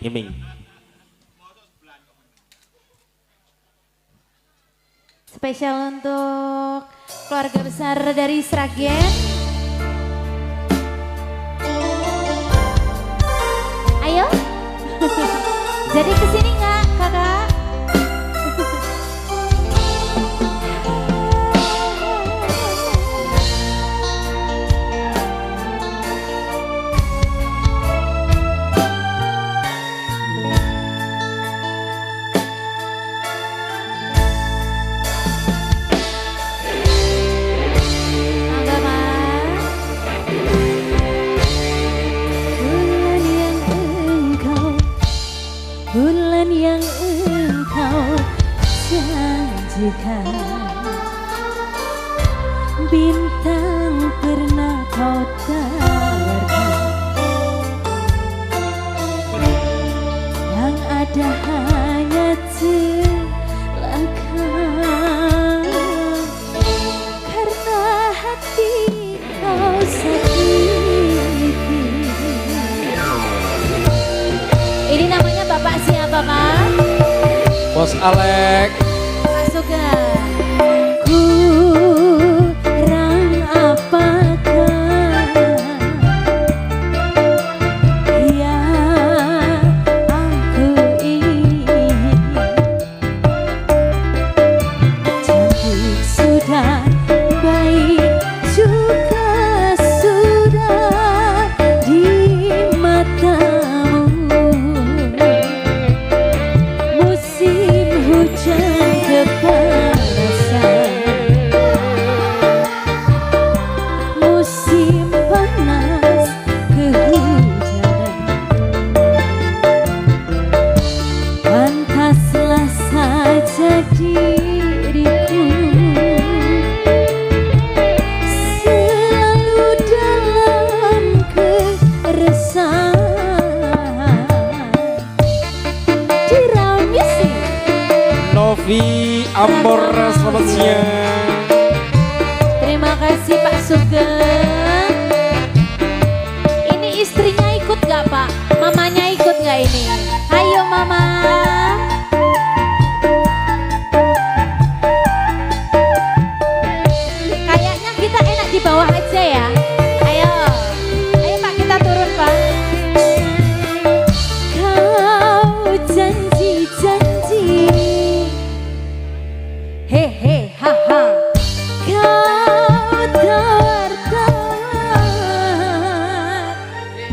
Iming. Spesial untuk keluarga besar dari Sragen. Ayo. Jadi kesini nggak kakak? Bulan yang engkau janjikan, bintang pernah kau tawarkan, yang ada hanya celaka, karena hati kau sakiti. Ini namanya Bapak siapa Pak? Bos Alek. Pak Sugeng. Kurang apakah yang aku ingin, cantik sudah, baik juga sudah di matamu. Musim hujan kepanasan, musim panas kehujanan, pantaslah saja diriku selalu dalam keresahan. Diramis sih. Novi Ambora, selamat siang. Terima kasih Pak Sugeng. Ini istrinya ikut gak Pak? Mamanya ikut gak ini? Ayo Mama. Kayaknya kita enak di bawah aja ya. Ayo. Ayo Pak kita turun Pak. Kau janji-janji, Hehe haha. kau tawar-tawar,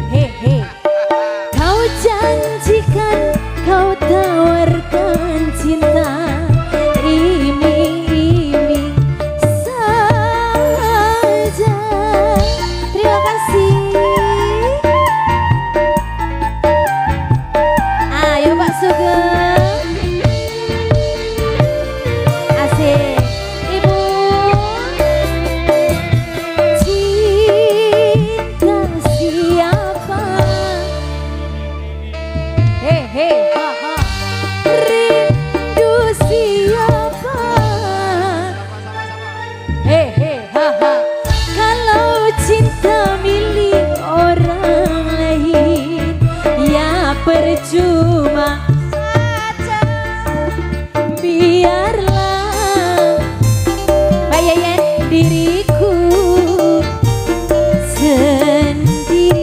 Hehe. kau janjikan, kau tawarkan cinta, iming-iming saja. Terima kasih. Ayo Pak Sugeng. Asik. Ibu. Cinta siapa, Hehe haha. rindu siapa, Hehe haha. kalau cinta milik orang lain, ya percuma saja. Biarlah Mbak Yeyen. diriku sendiri,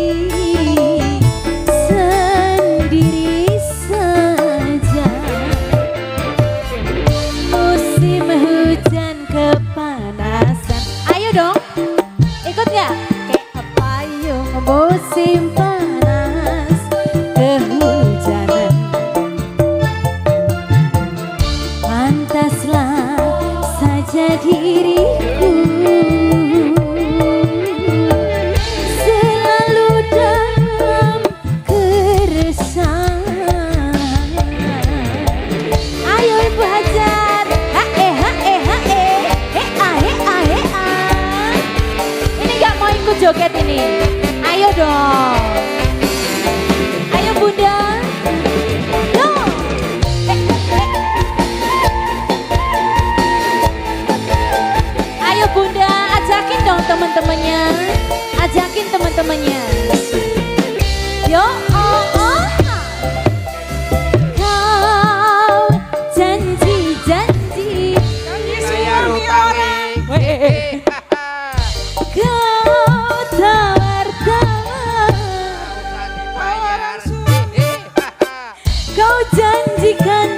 sendiri saja. Musim hujan kepanasan, Ayo dong. Ikut nggak? kayak payung musim panas kehujanan, janjikan,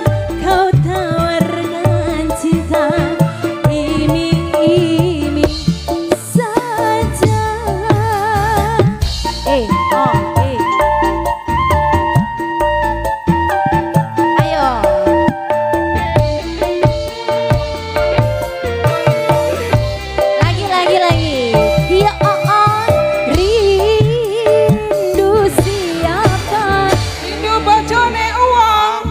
kau tawarkan cinta, iming-iming saja. Ayo. Lagi. Ya rindu siapa? Rindu bojone uang.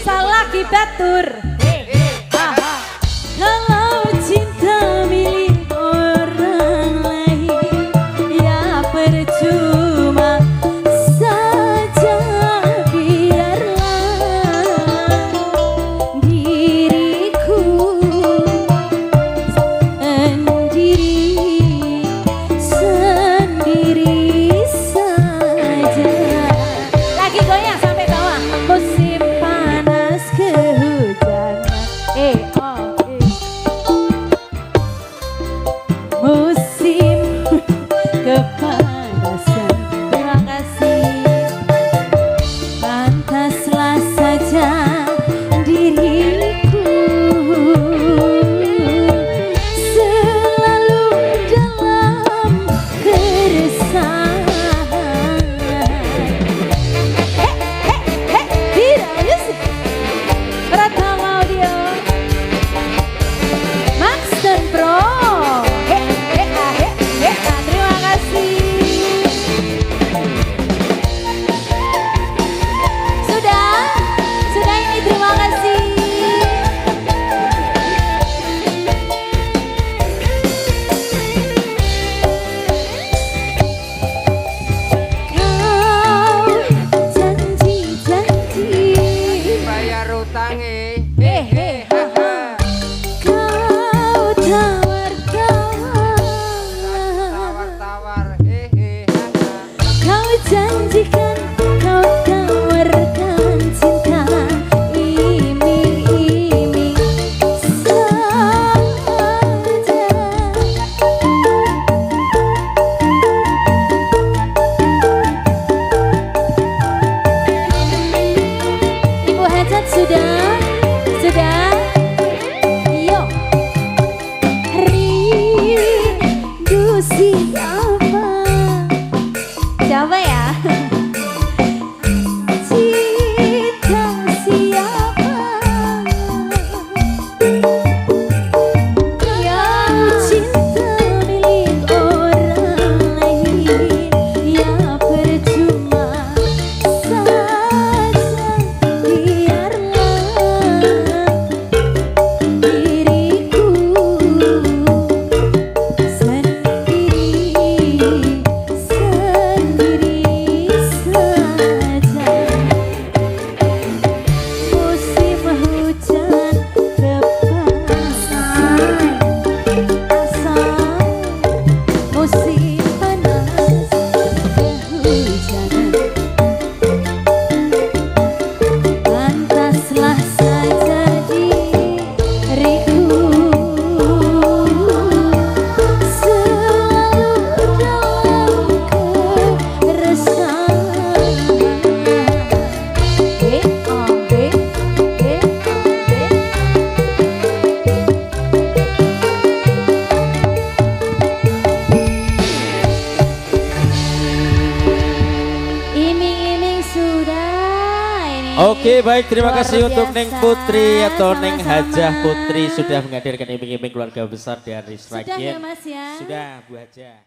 Salah kibatur. Kalau cinta milik orang lain, ya percuma saja, biarlah diriku sendiri saja. Lagi goyang sampai bawah. Musim panas kehujanan, musim kepanasan. Terima kasih. Pantaslah saja diriku selalu dalam keresahan. Tidak, Pratama Audio, Max dan Bro. Terima kasih. Sudah ini, terima kasih. Kau janji Bayar utange. kau tawar-tawar, Tawar-tawar. kau janjikan, kau tawarkan cinta, iming-iming saja. Ibu Hajat sudah. Yuk. Rindu siapa? Siapa ya? Cinta siapa? Yang cinta milik orang lain, ya percuma saja, biarlah diriku sendiri saja. Musim hujan kepanasan, musim panas kehujanan. Pantaslah saja diriku selalu dalam keresahan. Iming-iming sudah ini. Oke, baik, terima Luar kasih untuk biasa. Neng Putri atau Neng Sama-sama. Hajah Putri sudah menghadirkan iming-iming keluarga besar dari Sudah Sragen. ya Mas ya. Sudah, Bu Hajah.